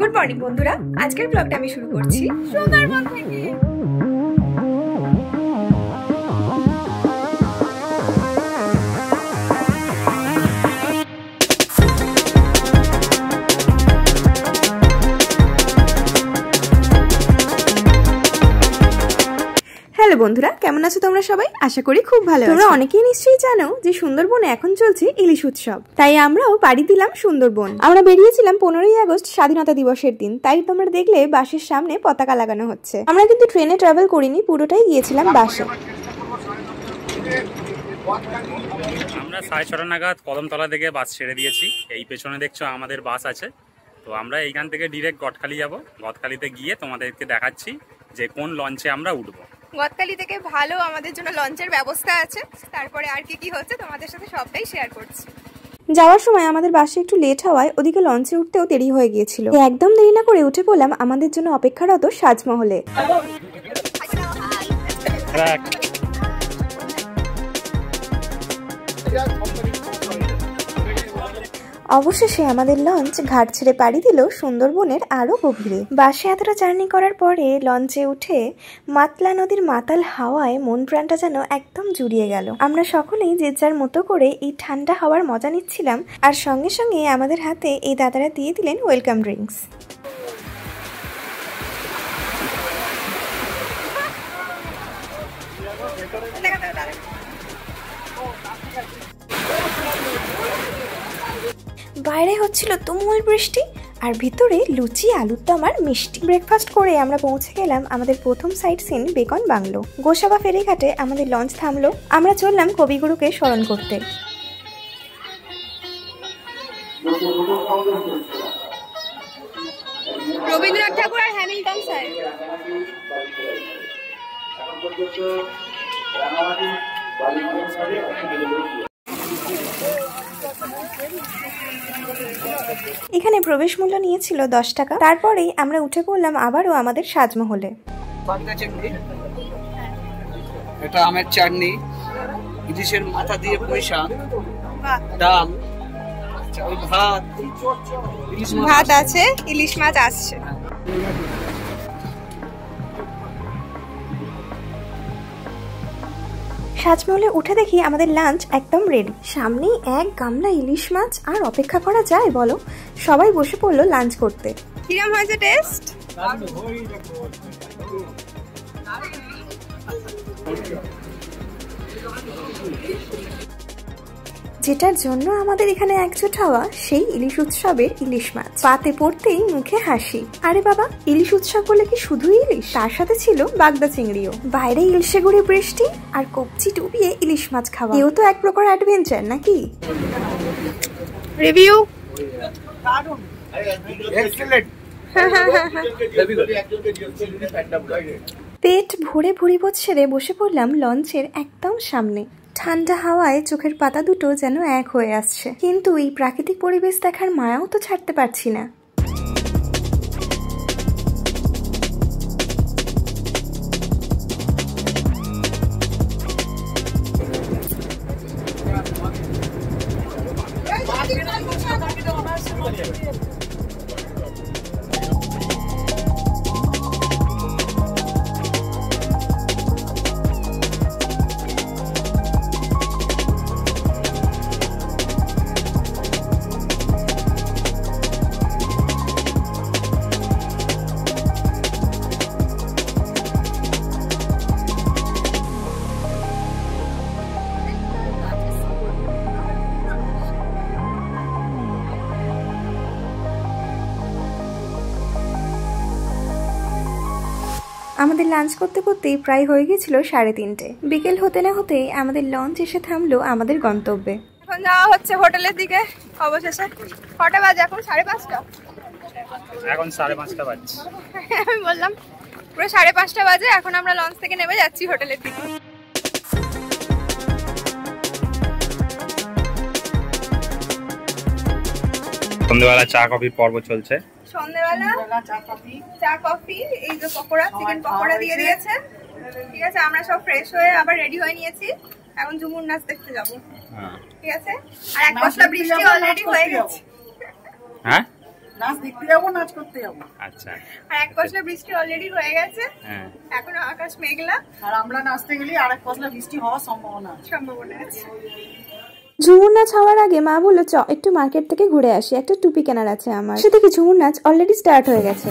Good morning বন্ধুরা, আজকের ব্লগটা আমি শুরু করছি সুন্দরবন থেকে। হ্যালো বন্ধুরা, কেমন আছো তোমরা সবাই? আশা করি খুব ভালো আছো। তোমরা অনেকেই নিশ্চয়ই জানো যে সুন্দরবনে এখন চলছে ইলিশ উৎসব, তাই আমরাও পাড়ি দিলাম সুন্দরবন। আমরা বেরিয়েছিলাম 15ই আগস্ট স্বাধীনতা দিবসের দিন, তাই তোমরা দেখলে বাসের সামনে পতাকা লাগানো হচ্ছে। আমরা কিন্তু ট্রেনে ট্রাভেল করিনি, পুরোটাই গিয়েছিলাম বাসে। আমরা 6:30 নাগাদ কদমতলা থেকে বাস ছেড়ে দিয়েছি। এই পেছনে দেখছো আমাদের বাস আছে, তো আমরা এইখান থেকে ডিরেক্ট গদখালি যাব। গদখালিতে গিয়ে তোমাদেরকে দেখাচ্ছি যে কোন লঞ্চে আমরা উঠবো। গদখালি থেকে ভালো আমাদের জন্য লঞ্চের ব্যবস্থা আছে, তারপরে আর কি হচ্ছে তোমাদের সাথে সবটাই শেয়ার করছি। যাওয়ার সময় আমাদের বাসে একটু লেট হওয়ায় ওদিকে লঞ্চে উঠতেও দেরি হয়ে গিয়েছিল। একদম দেরি না করে উঠে পড়লাম আমাদের জন্য অপেক্ষারত সাজমহলে। অবশেষে আমাদের লঞ্চ ঘাট ছেড়ে পাড়ি দিল সুন্দরবনের আরো গভীরে। বাসে এতটা জার্নি করার পরে লঞ্চে উঠে মাতলা নদীর মাতাল হাওয়ায় মন প্রাণটা যেন একদম জুড়িয়ে গেল। আমরা সকলেই যে যার মতো করে এই ঠান্ডা হাওয়ার মজা নিচ্ছিলাম, আর সঙ্গে সঙ্গে আমাদের হাতে এই দাদারা দিয়ে দিলেন ওয়েলকাম ড্রিঙ্কস। বাইরে হচ্ছিল তুমুল বৃষ্টি, আর ভিতরে লুচি, আলুর দম আর মিষ্টি। ব্রেকফাস্ট করে আমরা পৌঁছে গেলাম আমাদের প্রথম sight scene Bacon bungalow. Gosaba ফেরিঘাটে আমাদের লঞ্চ থামলো। আমরা চললাম কবিগুরুকে স্মরণ করতে। রবীন্দ্রনাথ ঠাকুর আর হ্যামিল্টন স্যার। এখানে প্রবেশ মূল্য নিয়েছিল 10 টাকা। তারপরেই আমরা উঠে পড়লাম আবারও আমাদের সাজমহলে। এটা আমের চাটনি, ইলিশের মাথা দিয়ে পুঁই শাক, ডাল, ভাত আছে, ইলিশ মাছ আসছে। সাজমহলে উঠে দেখি আমাদের লাঞ্চ একদম রেডি। সামনেই এক গামলা ইলিশ মাছ, আর অপেক্ষা করা যায় বলো? সবাই বসে পড়লো লাঞ্চ করতে। কিরম হয়েছে টেস্ট? যেটার জন্য আমাদের এখানে একজোট হওয়া, সেই ইলিশ উৎসবের ইলিশ মাছ। পাতে পড়তেই মুখে হাসি। আরে বাবা, ইলিশ উৎসব বলে কি শুধু ইলিশ? তার সাথে ছিল বাগদা চিংড়িও। বাইরে ইলশে গুড়ে বৃষ্টি, আর কবজি ডুবিয়ে ইলিশ মাছ খাওয়া, এও তো এক প্রকার অ্যাডভেঞ্চার নাকি? রিভিউ পেট ভরে ভুড়িভোজ সেরে বসে পড়লাম লঞ্চের একদম সামনে। ঠান্ডা হাওয়ায় চোখের পাতা দুটো যেন এক হয়ে আসছে, কিন্তু এই প্রাকৃতিক পরিবেশ দেখার মায়াও তো ছাড়তে পারছি না। আমাদের লাঞ্চ করতে করতেই প্রায় হয়ে গেছিল 3:30। বিকেল হতে না হতেই আমাদের লঞ্চ এসে থামলো আমাদের গন্তব্যে। এখন যাওয়া হচ্ছে হোটেলের দিকে। অবশেষে কটা বাজে? এখন 5:30। এখন 5:30 বাজছে। আমি বললাম পুরো 5:30 বাজে। এখন আমরা লঞ্চ থেকে নেমে যাচ্ছি হোটেলের দিকে। সন্ধ্যাবেলা চা কফির পর্ব চলছে। সন্ধ্যাবেলা চা কফি, এই যে পকোড়া, চিকেন পকোড়া দিয়ে দিয়েছে। ঠিক আছে, আমরা সব ফ্রেশ হয়ে আবার রেডি হয়ে নিয়েছি। এখন ঝুমুর নাচ দেখতে যাবো। ঠিক আছে, আর এক পশলা বৃষ্টি অলরেডি হয়ে গেছে। হ্যাঁ, নাচ দেখতে যাবো, নাচ করতে যাবো। আচ্ছা, আর এক পশলা বৃষ্টি অলরেডি হয়ে গেছে, এখন আকাশ মেঘলা, আর আমরা নাচতে গেলে আর এক পশলা বৃষ্টি হওয়ার সম্ভাবনা আছে। ঝুমুর নাচ হওয়ার আগে মা বললো চ একটু মার্কেট থেকে ঘুরে আসি, একটা টুপি কেনার আছে আমার। সে থেকে ঝুমুর নাচ অলরেডি স্টার্ট হয়ে গেছে।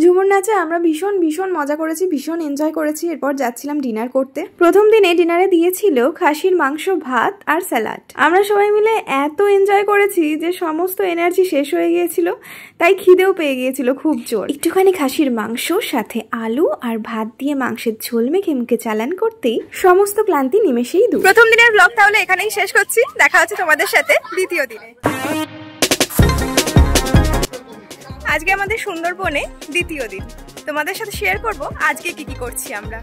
ঝুমুর নাচে আমরা ভীষণ ভীষণ মজা করেছি, ভীষণ এনজয় করেছি। এরপর যাচ্ছিলাম ডিনার করতে। প্রথম দিনে ডিনারে দিয়েছিল খাসির মাংস, ভাত আর স্যালাড। আমরা সবাই মিলে এত এনজয় করেছি যে সমস্ত এনার্জি শেষ হয়ে গিয়েছিল, তাই খিদেও পেয়ে গিয়েছিল খুব জোর। একটুখানি খাসির মাংস সাথে আলু আর ভাত দিয়ে মাংসের ঝোল মেখে মুখে চালান করতেই সমস্ত ক্লান্তি নিমেষেই দূর। প্রথম দিনের ব্লগ তাহলে এখানেই শেষ করছি, দেখা হচ্ছে তোমাদের সাথে দ্বিতীয় দিনে। আজকে আমাদের সুন্দরবনে দ্বিতীয় দিন, তোমাদের সাথে শেয়ার করব আজকে কি কি করছি আমরা।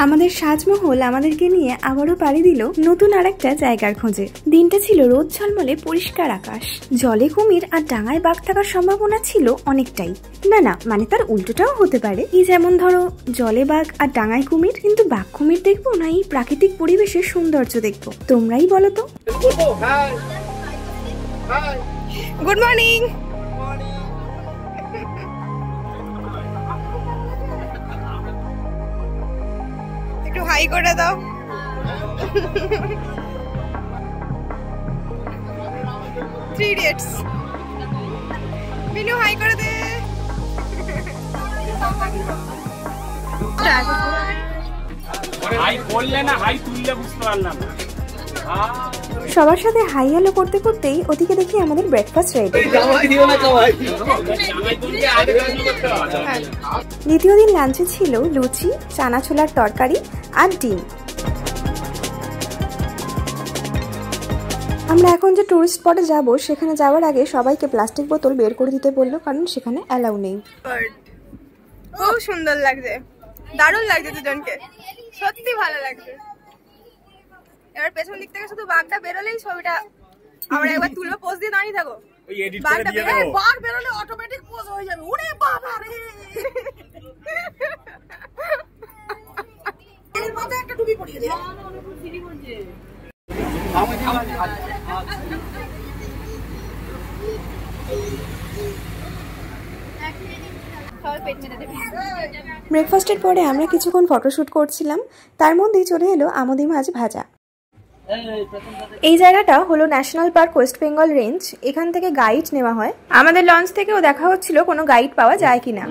আমাদের সাজমহল আমাদেরকে নিয়ে আবারও পাড়ি দিল নতুন আরেকটা জায়গার খোঁজে। দিনটা ছিল রোদ ঝলমলে পরিষ্কার আকাশ, জলে কুমির আর ডাঙায় বাঘ থাকার সম্ভাবনা ছিল অনেকটাই। না না, মানে তার উল্টোটাও হতে পারে। এই যেমন ধরো জলে বাঘ আর ডাঙায় কুমির, কিন্তু বাঘ কুমির দেখবো না এই প্রাকৃতিক পরিবেশের সৌন্দর্য দেখবো, তোমরাই বলো তো। Good morning. একটু হাই করে দাও। Three idiots. মিনু হাই করে দে। হাই করলে না হাই তুললে বুঝতে পারলাম। সবার সাথে হাই হ্যালো করতে করতেই ওদিকে দেখি আমাদের ব্রেকফাস্ট রেডি। দ্বিতীয় দিন লাঞ্চে ছিল লুচি, চানা ছোলার তরকারি আর ডিম। আমরা এখন যে টুরিস্ট স্পটে যাব, সেখানে যাওয়ার আগে সবাইকে প্লাস্টিক বোতল বের করে দিতে বললো, কারণ সেখানে অ্যালাউ নেই। খুব সুন্দর লাগছে, দারুণ লাগছে দুজনকে, সত্যি ভালো লাগছে। এবার পেছন দিক থেকে শুধু বাঘটা বেরোলেই ছবিটা আমরা একবার তুলবো, পোজ দিয়ে দাঁড়িয়ে থাকো। ওই এডিট করে দিয়ে দেবো। বাঘ বেরোলে অটোমেটিক পোজ হয়ে যাবে। ওরে বাবা রে, এর মধ্যে একটা টুপি পরিয়ে দে। ব্রেকফাস্টের পরে আমরা কিছুক্ষণ ফটোশুট করছিলাম, তার মধ্যেই চলে এলো আমুদি মাছ ভাজা। এই জায়গাটা হলো national park West Bengal range. এখান থেকে গাইড নেওয়া হয়। আমাদের লঞ্চ থেকেও দেখা হচ্ছিল কোনো গাইড পাওয়া যায় কিনা।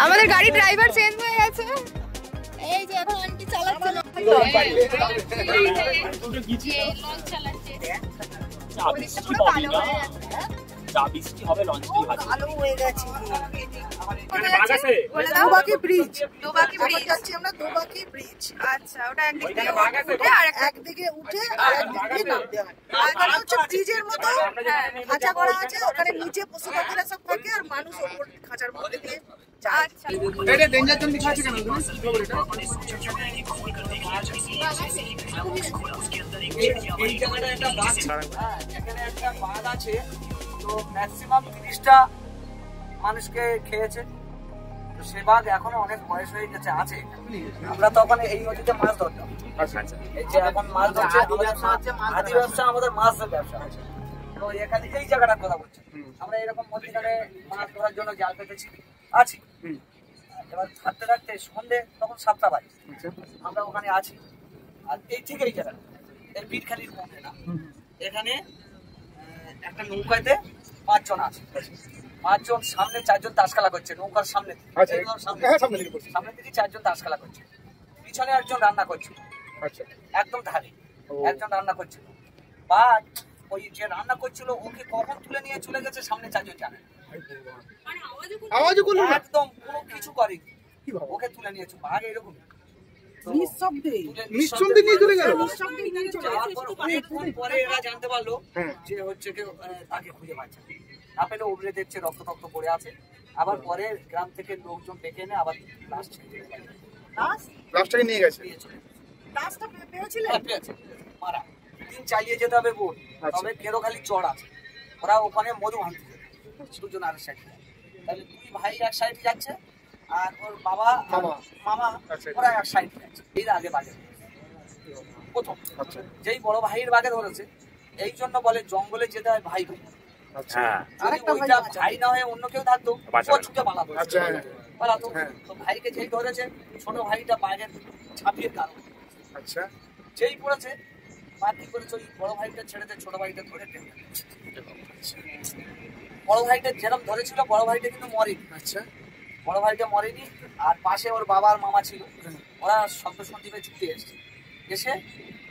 আমাদের গাড়ি ড্রাইভার চেঞ্জ হয়ে গেছে, এই যে এখন আন্টি চালাচ্ছে। আচ্ছা, ওটা একদিকে উঠে আর একদিকে নামতে হয়। আর হচ্ছে ব্রিজের মতো খাঁচা করা আছে, ওখানে নিচে পশু পাখিরা সব থাকে আর মানুষ ওপর খাঁচার মধ্যে দিয়ে এই জায়গাটা একটা বাঘ, এখানে একটা বাঘ আছে, তো ম্যাক্সিমাম 30টা মানুষকে খেয়েছে। সে বাঘ এখনো অনেক বয়স হয়ে গেছে, আছে। আমরা তখন এই নদীতে মাছ ধরতাম। এই যে এখন মাছ ধরছে আদি ব্যবসা, আমাদের মাছের ব্যবসা। তো এখানে এই জায়গাটার কথা বলছি, আমরা এরকম মধ্যখানে মাছ ধরার জন্য জাল পেতেছি আছি। এবার থাকতে থাকতে সন্ধ্যে তখন 7টা বাজে, আমরা ওখানে আছি। আর এই ঠিক এই জায়গাটা এই বীরখালির মধ্যে না, এখানে একটা নৌকাতে 5 জন আছে। 5 জন, সামনে 4 জন তাস খেলা করছে নৌকার সামনে, সামনে থেকে 4 জন তাস খেলা করছে, পিছনে একজন রান্না করছে, একদম ধারে একজন রান্না করছিল। বাট ওই যে রান্না করছিল ওকে কখন তুলে নিয়ে চলে গেছে সামনে 4 জন জানে, একদম কোনো কিছু করেনি, ওকে তুলে নিয়েছে বাঘ এরকম নিঃশব্দে নিয়ে চলে গেল। অনেকক্ষণ পরে এরা জানতে পারলো যে হচ্ছে কেউ তাকে খুঁজে পাচ্ছে না, পেলে ওপরে দেখছে রক্ত টক্ত পড়ে আছে। আবার পরে গ্রাম থেকে লোকজন ডেকে এনে আবার লাশটাকে নিয়ে গেছে। মারা দিন চালিয়ে যেতে হবে বোন, তবে কেরো খালি চড় আছে, ওরা ওখানে মধু ভাঙতে যাবে, 2 জন আরেক সাইডে। তাহলে 2 ভাই এক সাইডে যাচ্ছে আর ওর বাবা মামা ওরা এক সাইডে যাচ্ছে। এর আগে বাঘে প্রথম যেই বড় ভাইয়ের বাঘে ধরেছে, এই জন্য বলে জঙ্গলে যেতে হয় ভাই ভাই। ভাই না হয়ে অন্য কেউ থাকতো ছুটে পালাতো। তো ভাইকে যেই ধরেছে, ছোট ভাইটা বাঘের ঝাঁপিয়ে কারণ যেই পড়েছে, মা কি করেছে ওই বড় ভাইটা ছেড়েতে ছোট ভাইটা ধরে টেনে। বড় ভাইটা যেরকম ধরেছিল বড় ভাইটা কিন্তু মরেনি। বড় ভাইটা মরেনি। আর পাশে ওর বাবার মামা ছিল, ওরা শব্দ সন্দীপে ছুটে এসছে, এসে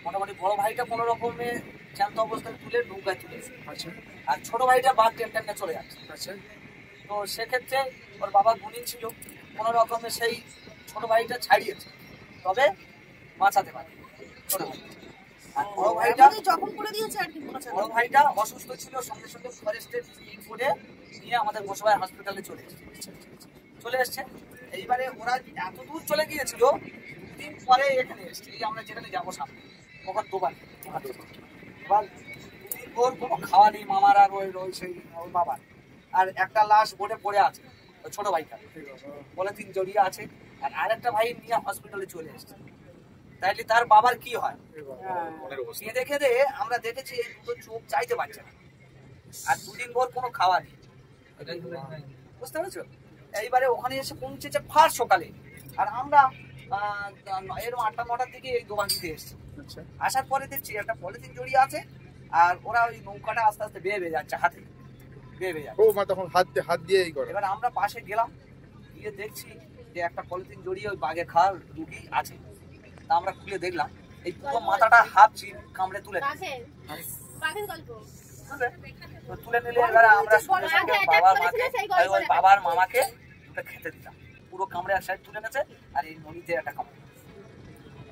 মোটামুটি বড় ভাইটা কোনো রকমে জ্যান্ত অবস্থায় তুলে নৌকায় তুলে এসছে। আর ছোট ভাইটা বাঘ টেনে চলে যাচ্ছে। তো সেক্ষেত্রে ওর বাবা গুণী ছিল, কোনো রকমে সেই ছোট ভাইটা ছাড়িয়েছে, তবে বাঁচাতে পারে ছোট ভাই। আর বড় ভাইটা অসুস্থ ছিল, সঙ্গে সঙ্গে ফরেস্টের করে নিয়ে আমাদের গোসাবাই হসপিটালে চলে এসছে। এইবারে ওরা এত দূর চলে গিয়েছিল, 2 দিন পরে এখানে এসছে, এই আমরা যেখানে যাবো সামনে ওখান দোকান। এবার 2 দিন ওর কোনো খাওয়া নেই মামার আর ওই সেই ওর বাবার। আর একটা লাশ বোটে পড়ে আছে, ছোট ভাইটা পলিথিন জড়িয়ে আছে। আর আরেকটা ভাই নিয়ে হসপিটালে চলে এসছে। তাইলে তার বাবার কি হয়? দেখে আমরা দেখেছি এই 2 চোখ চাইতে পারছে না, আর 2 দিন ভোর কোনো খাওয়া নেই, বুঝতে পেরেছো? এইবারে ওখানে এসে পৌঁছেছে ফার সকালে। আর আমরা এরকম 8টা-9টার দিকে এই দোকান দিতে এসছি। আসার পরে দেখছি একটা পলিথিন জড়িয়ে আছে, আর ওরা ওই নৌকাটা আস্তে আস্তে বেয়ে যাচ্ছে, হাতে বেয়ে যাচ্ছে। তখন হাত দিয়ে এই করে। এবার আমরা পাশে গেলাম, গিয়ে দেখছি যে একটা পলিথিন জড়িয়ে ওই বাঘের খাল রুগী আছে। তা আমরা খুলে দেখলাম এই পুরো মাথাটা হাফ কামড়ে তুলে তুলে নিলে এবারে আমরা সঙ্গে সঙ্গে বাবার মামাকে খেতে দিতাম। পুরো কামড়ে এক সাইড তুলে নেছে, আর এই নদীতে একটা কামড়,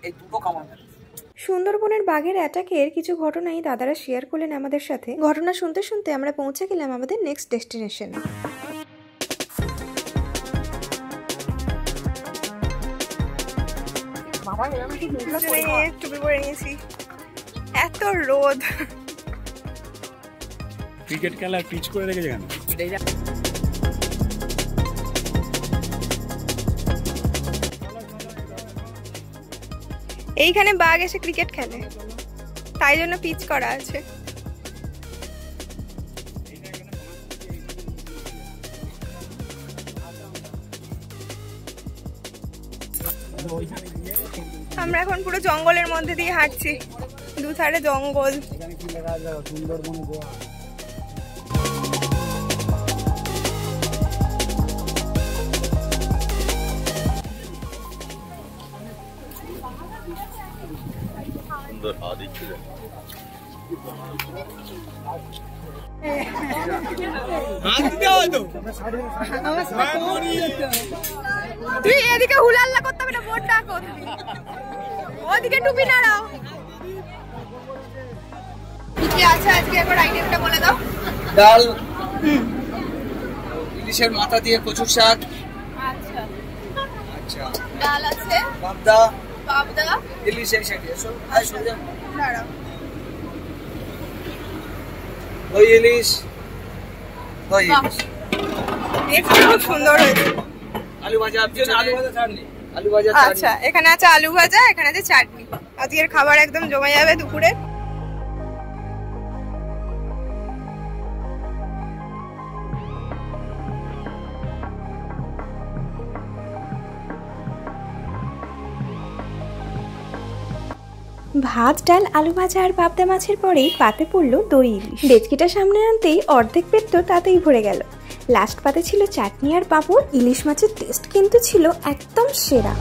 এই 2টো কামড় মেরেছে। সুন্দরবনের বাঘের অ্যাটাকের কিছু ঘটনাই দাদারা শেয়ার করলেন আমাদের সাথে। ঘটনা শুনতে শুনতে আমরা পৌঁছে গেলাম আমাদের নেক্সট ডেস্টিনেশনে। টুপি পরে নিয়েছি, এত রোদ। ক্রিকেট খেলার পিচ করে রেখেছে কেন? এইখানে বাঘ এসে ক্রিকেট খেলে, তাই জন্য পিচ করা আছে। আমরা এখন পুরো জঙ্গলের মধ্যে দিয়ে হাঁটছি, দুধারে জঙ্গল। তুই এদিকে হুলাল্লা করতে হবে না, বোট ডাকো, ওদিকে টুপি নাড়াও। কি আছে আজকে একবার আইটেমটা বলে দাও। ডাল, ইলিশের মাথা দিয়ে কচুর শাক। আচ্ছা আচ্ছা, ডাল আছে, পাবদা, ইলিশ এই সাইডে এসো, দাঁড়াও, দই ইলিশ, দই ইলিশ দেখতে খুব সুন্দর হয়েছে। আলু ভাজা, আলু ভাজা। আচ্ছা, এখানে আছে আলু ভাজা, এখানে আছে চাটনি। আজকের খাবার একদম জমে যাবে দুপুরে। ভাত, ডাল, আলু ভাজা আর পাবদা মাছের পরেই পাতে পড়লো দই ইলিশ। ডেচকিটা সামনে আনতেই অর্ধেক পেট তো তাতেই ভরে গেল। লাস্ট পাতে ছিল চাটনি আর পাঁপড়। ইলিশ মাছের টেস্ট কিন্তু ছিল একদম সেরা।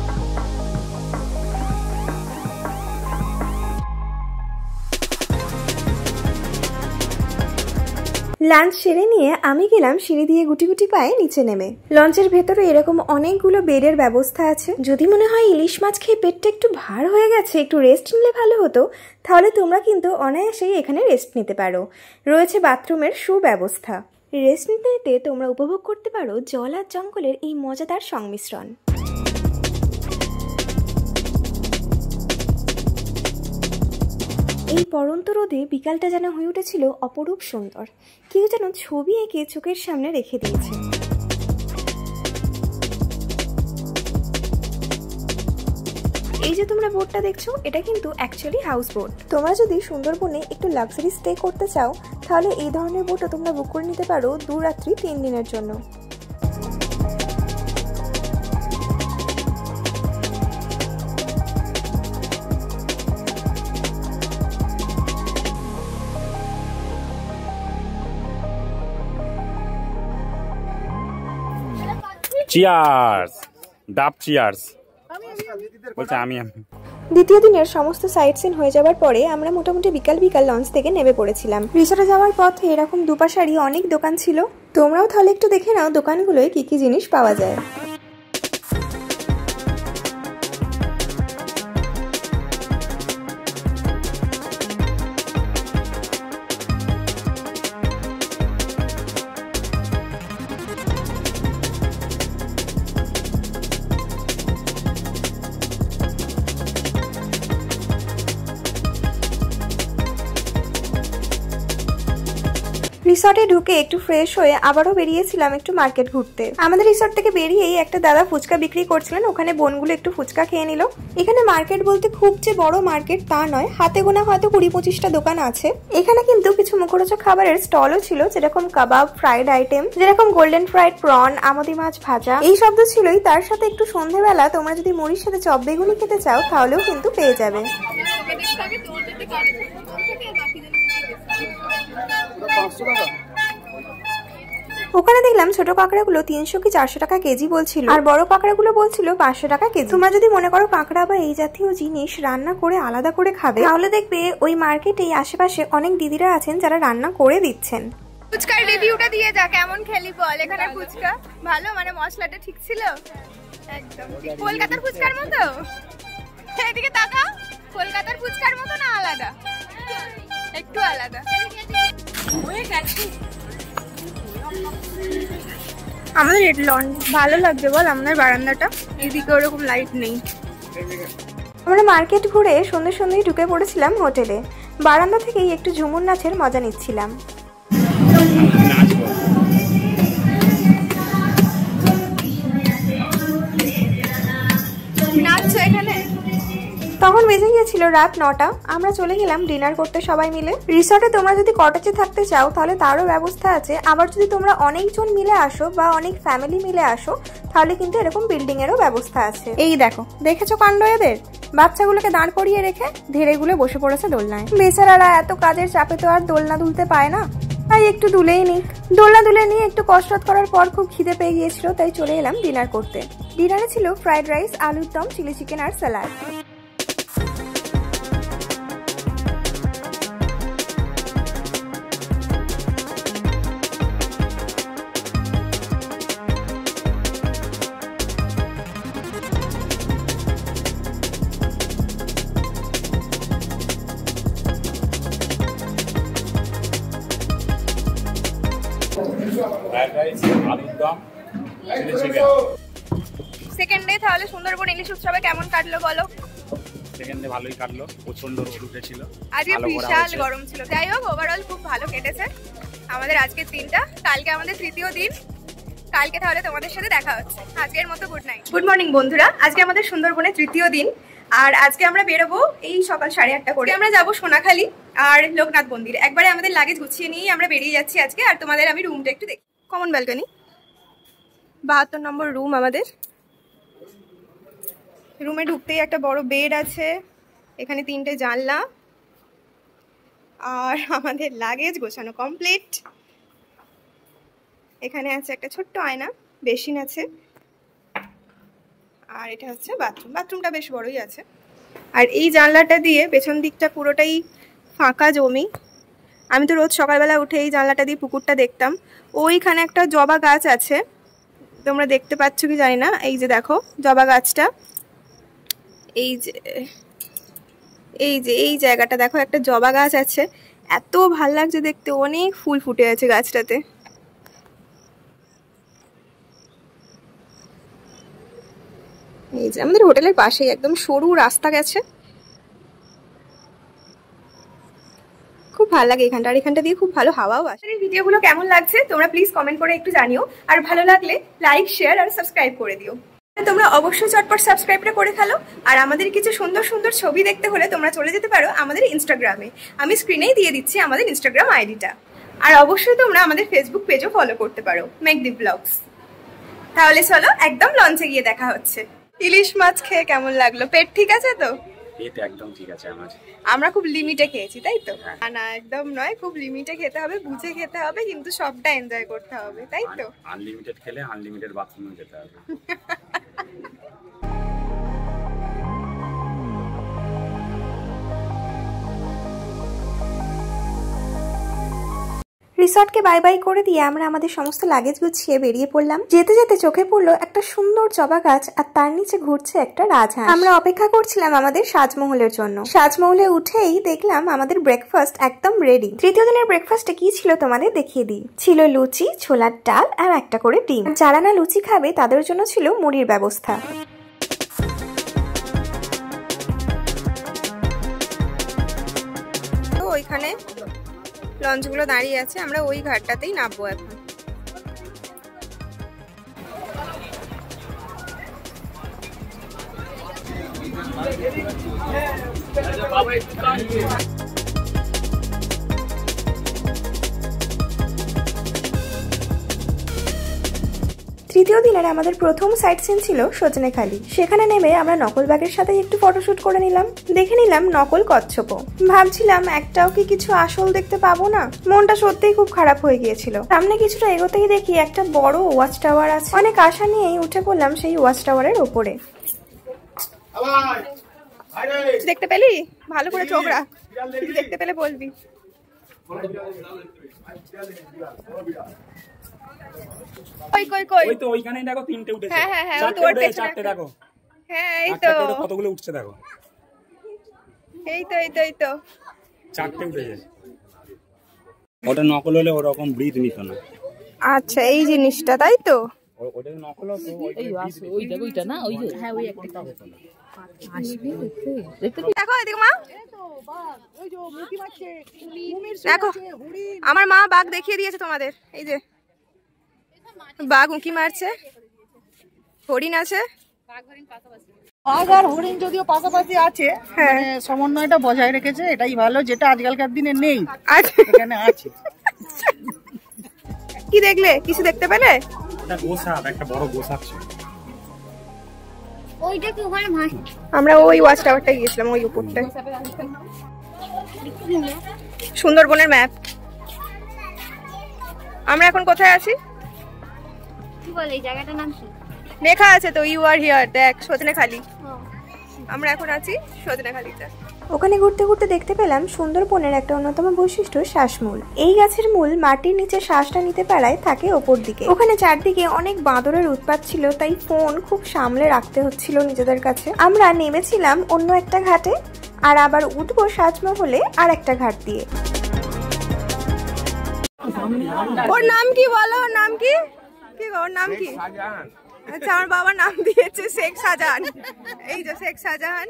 লাঞ্চ সেরে নিয়ে আমি গেলাম সিঁড়ি দিয়ে গুটি গুটি পায়ে নিচে নেমে। লঞ্চের ভেতরে এরকম অনেকগুলো বেডের ব্যবস্থা আছে। যদি মনে হয় ইলিশ মাছ খেয়ে পেটটা একটু ভার হয়ে গেছে, একটু রেস্ট নিলে ভালো হতো, তাহলে তোমরা কিন্তু অনায়াসেই এখানে রেস্ট নিতে পারো। রয়েছে বাথরুমের সুব্যবস্থা। রেস্ট নিতে নিতে তোমরা উপভোগ করতে পারো জল আর জঙ্গলের এই মজাদার সংমিশ্রণ। এই পড়ন্ত রোদে বিকালটা যেন হয়ে উঠেছিল অপরূপ সুন্দর। কেউ যেন ছবি এঁকে চোখের সামনে রেখে দিয়েছে। এই যে তোমরা বোটটা দেখছো, এটা কিন্তু অ্যাকচুয়ালি হাউস বোট। তোমরা যদি সুন্দরবনে একটু লাক্সারি স্টে করতে চাও, তাহলে এই ধরনের বোটও তোমরা বুক করে নিতে পারো 2 রাত্রি 3 দিনের জন্য। চিয়ার্স, ডাব চিয়ার্স বলছে আমি। দ্বিতীয় দিনের সমস্ত সাইট সিন হয়ে যাওয়ার পরে আমরা মোটামুটি বিকাল বিকাল লঞ্চ থেকে নেমে পড়েছিলাম। রিসোর্টে যাওয়ার পথে এরকম দুপাশারই অনেক দোকান ছিল। তোমরাও তাহলে একটু দেখে নাও দোকানগুলোয় কি কি জিনিস পাওয়া যায়। রিসর্টে ঢুকে একটু ফ্রেশ হয়ে আবারও বেরিয়েছিলাম একটু মার্কেট ঘুরতে। আমাদের রিসর্ট থেকে বেরিয়েই একটা দাদা ফুচকা বিক্রি করছিলেন, ওখানে বোনগুলো একটু ফুচকা খেয়ে নিল। এখানে মার্কেট বলতে খুব যে বড় মার্কেট তা নয়, হাতে গোনা হয়তো 20-25টা দোকান আছে। এখানে কিন্তু কিছু মুখরোচক খাবারের স্টলও ছিল, যেরকম কাবাব, ফ্রাইড আইটেম, যেরকম গোল্ডেন ফ্রাইড প্রন, আমুদি মাছ ভাজা, এই সব তো ছিলই। তার সাথে একটু সন্ধ্যেবেলা তোমরা যদি মুড়ির সাথে চপ বেগুনি খেতে চাও, তাহলেও কিন্তু পেয়ে যাবে। ওখানে দেখলাম ছোট কাঁকড়াগুলো 300 কি 400 টাকা কেজি বলছিল, আর বড় কাঁকড়াগুলো বলছিল 500 টাকা কেজি। তোমরা যদি মনে করো কাঁকড়া বা এই জাতীয় জিনিস রান্না করে আলাদা করে খাবে, তাহলে দেখবে ওই মার্কেটে আশেপাশে অনেক দিদিরা আছেন যারা রান্না করে দিচ্ছেন। ফুচকার রিভিউটা দিয়ে যা, কেমন খেলি বল। এখানে ফুচকা ভালো, মানে মশলাটা ঠিক ছিল একদম কলকাতার ফুচকার মতো। এদিকে তাকা, কলকাতার ফুচকার মতো না আলাদা? একটু আলাদা। আমাদের লন ভালো লাগছে বল, আমাদের বারান্দাটা, এদিকে ওরকম লাইট নেই। আমরা মার্কেট ঘুরে সন্ধ্যে সন্ধ্যেই ঢুকে পড়েছিলাম হোটেলে। বারান্দা থেকেই একটু ঝুমুর নাচের মজা নিচ্ছিলাম। নাচছো এখানে? তখন বেজে গিয়েছিল রাত 9টা। আমরা চলে গেলাম ডিনার করতে সবাই মিলে। রিসর্টে তোমরা যদি কটেজে থাকতে চাও তাহলে তারও ব্যবস্থা আছে। আবার যদি তোমরা অনেকজন মিলে আসো বা অনেক ফ্যামিলি মিলে আসো, তাহলে কিন্তু এরকম বিল্ডিং এরও ব্যবস্থা আছে। এই দেখো, দেখেছো কাণ্ড এদের? বাচ্চাগুলোকে দাঁড় করিয়ে রেখে ধীরেগুলো বসে পড়েছে দোলনায়। বেচারারা এত কাজের চাপে তো আর দোলনা দুলতে পায় না, তাই একটু দুলেই নিক। দোলনা দুলে নিয়ে একটু কসরত করার পর খুব খিদে পেয়ে গিয়েছিল, তাই চলে এলাম ডিনার করতে। ডিনারে ছিল ফ্রাইড রাইস, আলুর দম, চিলি চিকেন আর স্যালাড। সেকেন্ড ডে তাহলে সুন্দরবন ইলিশ উৎসবে কেমন কাটলো বলো? সেকেন্ড ডে ভালোই কাটলো, প্রচন্ড রোদ উঠেছিল, আজকে বিশাল গরম ছিল। যাই হোক, ওভারঅল খুব ভালো কেটেছে আমাদের আজকের দিনটা। কালকে আমাদের তৃতীয় দিন, কালকে তাহলে তোমাদের সাথে দেখা হচ্ছে। আজকের মতো গুড নাইট। গুড মর্নিং বন্ধুরা, আজকে আমাদের সুন্দরবনের তৃতীয় দিন। আর আজকে আমরা বেরোবো এই সকাল 8:30 করে। আমরা যাবো সোনাখালি আর লোকনাথ মন্দির। একবারে আমাদের লাগেজ গুছিয়ে নিয়ে আমরা বেরিয়ে যাচ্ছি আজকে। আর তোমাদের আমি রুমটা একটু দেখি। কমন ব্যালকনি, 72 নম্বর রুম আমাদের। রুমে ঢুকতেই একটা বড় বেড আছে, এখানে 3টে জানলা, আর আমাদের লাগেজ গোছানো কমপ্লিট। এখানে আছে একটা ছোট্ট আয়না, বেসিন আছে, আর এটা হচ্ছে বাথরুম। বাথরুমটা বেশ বড়ই আছে। আর এই জানলাটা দিয়ে পেছন দিকটা পুরোটাই ফাঁকা জমি। আমি তো রোজ সকালবেলা উঠে এই জানলাটা দিয়ে পুকুরটা দেখতাম। ওইখানে একটা জবা গাছ আছে, তোমরা দেখতে পাচ্ছ কি জানি না। এই যে দেখো জবা গাছটা, এই যে এই জায়গাটা দেখো, একটা জবা গাছ আছে। এত ভাল লাগছে দেখতে, অনেক ফুল ফুটে আছে গাছটাতে। এই যে আমাদের হোটেলের পাশেই একদম সরু রাস্তা গেছে, খুব ভালো লাগে এখানটা। আর এখানটা দিয়ে খুব ভালো হাওয়াও আসে। এই ভিডিওগুলো কেমন লাগছে তোমরা প্লিজ কমেন্ট করে একটু জানিও। আর ভালো লাগলে লাইক, শেয়ার আর সাবস্ক্রাইব করে দিও। তোমরা অবশ্যই চটপট সাবস্ক্রাইবটা করে ফেলো। আর আমাদের কিছু সুন্দর সুন্দর ছবি দেখতে হলে তোমরা চলে যেতে পারো আমাদের ইনস্টাগ্রামে। আমি স্ক্রিনেই দিয়ে দিচ্ছি আমাদের ইনস্টাগ্রাম আইডিটা। আর অবশ্যই তোমরা আমাদের ফেসবুক পেজও ফলো করতে পারো, মেঘদী ব্লগস। তাহলে চলো একদম লঞ্চে গিয়ে দেখা হচ্ছে। ইলিশ মাছ খেয়ে কেমন লাগলো? পেট ঠিক আছে তো? পেট একদম ঠিক আছে আমার। আমরা খুব লিমিটে খেয়েছি, তাই তো? না একদম নয়, খুব লিমিটে খেতে হবে, বুঝে খেতে হবে, কিন্তু সবটা এনজয় করতে হবে, তাই তো? আনলিমিটেড খেলে আনলিমিটেড বাথরুমে যেতে হবে। রিসর্টকে বাই বাই করে দিয়ে আমরা আমাদের সমস্ত লাগেজ গুছিয়ে বেরিয়ে পড়লাম। যেতে যেতে চোখে পড়লো একটা সুন্দর জবা গাছ, আর তার নিচে ঘুরছে একটা রাজহাঁস। আমরা অপেক্ষা করছিলাম আমাদের সাজমহলের জন্য। সাজমহলে উঠেই দেখলাম আমাদের ব্রেকফাস্ট একদম রেডি। তৃতীয় দিনের ব্রেকফাস্টে কি ছিল তোমাদের দেখিয়ে দিই। ছিল লুচি, ছোলার ডাল আর একটা করে ডিম। যারা না লুচি খাবে তাদের জন্য ছিল মুড়ির ব্যবস্থা। তো ওইখানে লঞ্চগুলো দাঁড়িয়ে আছে, আমরা ওই ঘাটটাতেই নামবো এখন। তৃতীয় দিনের আমাদের প্রথম সাইট সিন ছিল সজনেখালি। সেখানে নেমে আমরা নকল ব্যাগের সাথে একটু ফটোশুট করে নিলাম। দেখে নিলাম নকল কচ্ছপও। ভাবছিলাম একটাও কি কিছু আসল দেখতে পাবো না। মনটা সত্যিই খুব খারাপ হয়ে গিয়েছিল। সামনে কিছুটা এগোতেই দেখি একটা বড় ওয়াচ টাওয়ার আছে। অনেক আশা নিয়েই উঠে পড়লাম সেই ওয়াচ টাওয়ারের ওপরে। দেখতে পেলি? ভালো করে চোখ রাখ, দেখতে পেলে বলবি। কই কই কই? ওই তো ওইখানেই দেখো 3টে উঠেছে। হ্যাঁ হ্যাঁ হ্যাঁ, তোর পেছনে 4টে দেখো। হ্যাঁ এই তো কতগুলো উঠছে দেখো। এই তো এই তো এই তো 4টে উঠেছে। ওটা নকল হলে ওরকম ব্রিথ নিত না। আচ্ছা এই জিনিসটা, তাই তো? ওটা নকল হতো। ওই দেখো ওইটা না, ওই যে হ্যাঁ ওই একটা আসবে দেখতে দেখো এদিকে মা, দেখো আমার মা বাঘ দেখিয়ে দিয়েছে তোমাদের। এই যে বাঘ উঁকি মারছে, হরিণ আছে। বাঘ আর হরিণ যদিও পাশাপাশি আছে, হ্যাঁ সমন্বয়টা বজায় রেখেছে, এটাই ভালো, যেটা আজকালকার দিনে নেই। আচ্ছা এখানে আছে। কি দেখলে? কিছু দেখতে পেলে? একটা গোসাপ, একটা বড় গোসাপ ছিল। ওইটা কি ওখানে ভাস? আমরা ওই ওয়াচ টাওয়ারটা গিয়েছিলাম, ওই উপরটায়। সুন্দরবনের ম্যাপ। আমরা এখন কোথায় আছি? কি বলে এই জায়গাটার নাম কি? লেখা আছে তো, ইউ আর হিয়ার। দেখ সজনেখালি। আমরা এখন আছি সজনেখালিতে। ওখানে ঘুরতে ঘুরতে দেখতে পেলাম সুন্দরবনের একটা অন্যতম বৈশিষ্ট্য শ্বাসমূল। এই গাছের মূল মাটির নিচে শ্বাসটা নিতে পারায় থাকে ওপর দিকে। ওখানে চারদিকে অনেক বাঁদরের উৎপাত ছিল, তাই ফোন খুব সামলে রাখতে হচ্ছিল নিজেদের কাছে। আমরা নেমেছিলাম অন্য একটা ঘাটে, আর আবার উঠবো সাজমহলে আর একটা ঘাট দিয়ে। ওর নাম কি বলো? নাম কি? কি ওর নাম কি? আচ্ছা আমার বাবার নাম দিয়েছে শেখ শাহজাহান। এই যে শেখ শাহজাহান।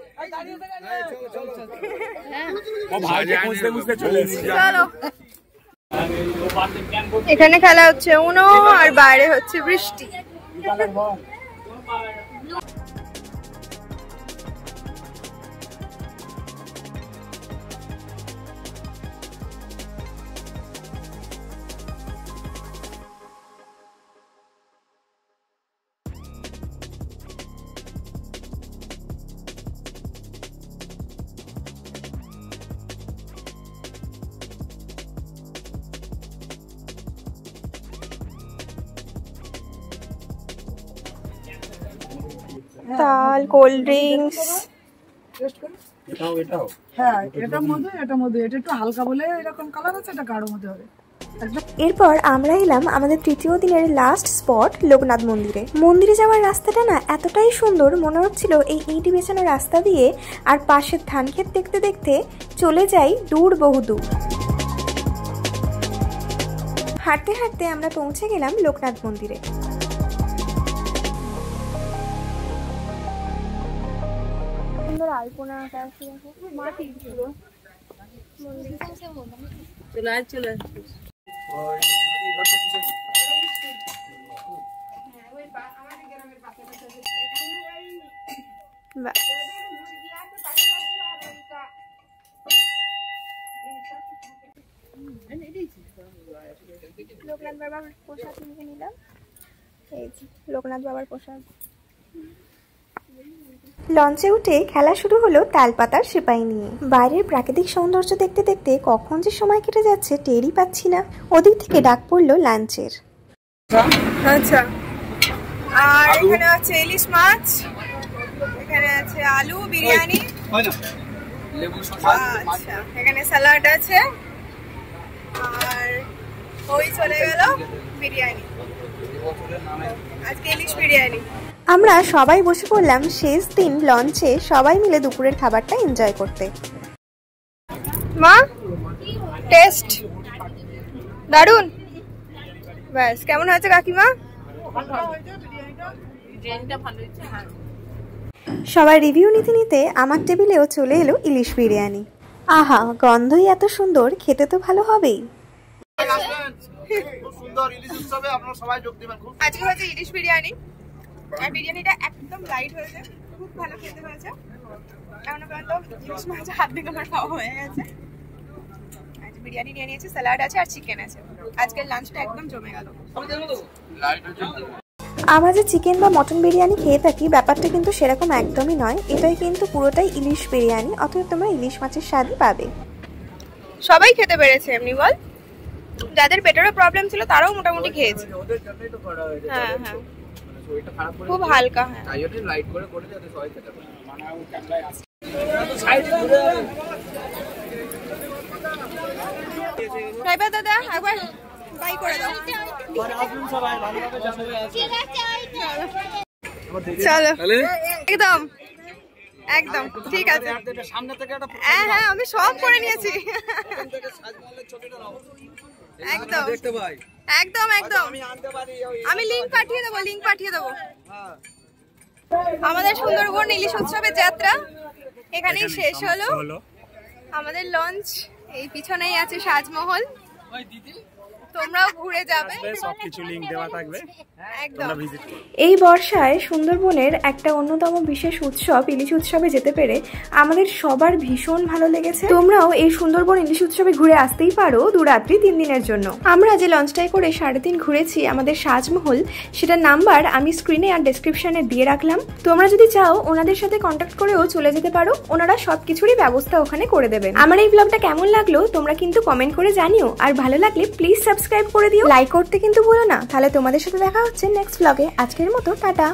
ও ভাইকে খুঁজতে খুঁজতে চলে এসেছে। চলো এখানে খেলা হচ্ছে উনো আর বাইরে হচ্ছে বৃষ্টি। তাল, কোল্ড ড্রিঙ্কস। হ্যাঁ, এটা মধু, এটা মধু, এটা একটু হালকা বলে এরকম কালার আছে, এটা গাঢ় মধ্যে হবে। এরপর আমরা এলাম আমাদের তৃতীয় দিনের লাস্ট স্পট লোকনাথ মন্দিরে। মন্দিরে যাওয়ার রাস্তাটা না এতটাই সুন্দর, মনে হচ্ছিল এই ইট বেছানো রাস্তা দিয়ে আর পাশের ধান ক্ষেত দেখতে দেখতে চলে যাই দূর বহুদূর। হাঁটতে হাঁটতে আমরা পৌঁছে গেলাম লোকনাথ মন্দিরে। সুন্দর আলপনা আঁকা আছে, মাটি পুরো চলে লোকনাথ বাবার প্রসাদ নিয়ে নিলাম। এই যে লোকনাথ বাবার প্রসাদ। লঞ্চে উঠে খেলা শুরু হলো তালপাতার সেপাই নিয়ে। বাইরের প্রাকৃতিক সৌন্দর্য দেখতে দেখতে কখন যে সময় কেটে যাচ্ছে টেরই পাচ্ছি না। ওদিক থেকে ডাক পড়লো লাঞ্চের। আচ্ছা, আর এখানে আছে ইলিশ মাছ, এখানে আছে আলু বিরিয়ানি, আচ্ছা এখানে স্যালাড আছে, আর ওই চলে গেল বিরিয়ানি, আজকে ইলিশ বিরিয়ানি। আমরা সবাই বসে পড়লাম শেষ দিন লঞ্চে সবাই মিলে দুপুরের খাবারটা এনজয় করতে। মা, টেস্ট দারুন। ব্যাস, কেমন হয়েছে কাকিমা? সবাই রিভিউ নিতে নিতে আমার টেবিলেও চলে এলো ইলিশ বিরিয়ানি। আহা, গন্ধই এত সুন্দর, খেতে তো ভালো হবেই। আজকে হয়েছে ইলিশ বিরিয়ানি, আর বিরিয়ানিটা একদম লাইট হয়েছে, খুব ভালো খেতে হয়েছে। এখনো পর্যন্ত ইলিশ মাছ হাত থেকে আমার খাওয়া হয়ে গেছে। বিরিয়ানি নিয়ে নিয়েছি, স্যালাড আছে আর চিকেন আছে। আজকের লাঞ্চটা একদম জমে গেল। আমরা যে চিকেন বা মটন বিরিয়ানি খেয়ে থাকি ব্যাপারটা কিন্তু সেরকম একদমই নয়। এটাই কিন্তু পুরোটাই ইলিশ বিরিয়ানি, অতএব তোমরা ইলিশ মাছের স্বাদই পাবে। সবাই খেতে পেরেছে এমনি বল, যাদের পেটেরও প্রবলেম ছিল তারাও মোটামুটি খেয়েছে। হ্যাঁ হ্যাঁ, খুব হালকা। হ্যাঁ, দাদা একবার বাই করে দাও। চলো, একদম একদম ঠিক আছে। হ্যাঁ হ্যাঁ, আমি সব করে নিয়েছি একদম একদম একদম। আমি লিংক পাঠিয়ে দেবো। আমাদের সুন্দরবন ইলিশ উৎসবের যাত্রা এখানেই শেষ হলো। আমাদের লঞ্চ এই পিছনেই আছে সাজমহল, তোমরাও ঘুরে যাবে, সবকিছু লিংক দেওয়া থাকবে, তোমরা ভিজিট করো। এই বর্ষায় সুন্দরবনের একটা অন্যতম বিশেষ উৎসব ইলিশ উৎসবে যেতে পেরে আমাদের সবার ভীষণ ভালো লেগেছে। তোমরাও এই সুন্দরবন ইলিশ উৎসবে ঘুরে আসতেই পারো 2 রাত্রি 3 দিনের জন্য। আমরা যে লঞ্চটাই করে 3.5 ঘুরেছি আমাদের সাজমহল, সেটার নাম্বার আমি স্ক্রিনে আর ডেসক্রিপশনে দিয়ে রাখলাম। তোমরা যদি চাও ওনাদের সাথে কন্ট্যাক্ট করেও চলে যেতে পারো, ওনারা সবকিছুরই ব্যবস্থা ওখানে করে দেবেন। আমার এই ব্লগটা কেমন লাগলো তোমরা কিন্তু কমেন্ট করে জানিও, আর ভালো লাগলে প্লিজ সাবস্ক্রাইব করে দিও, লাইক করতে কিন্তু ভুলো না। তাহলে তোমাদের সাথে দেখা হচ্ছে নেক্সট ব্লগে। আজকের মতো টাটা।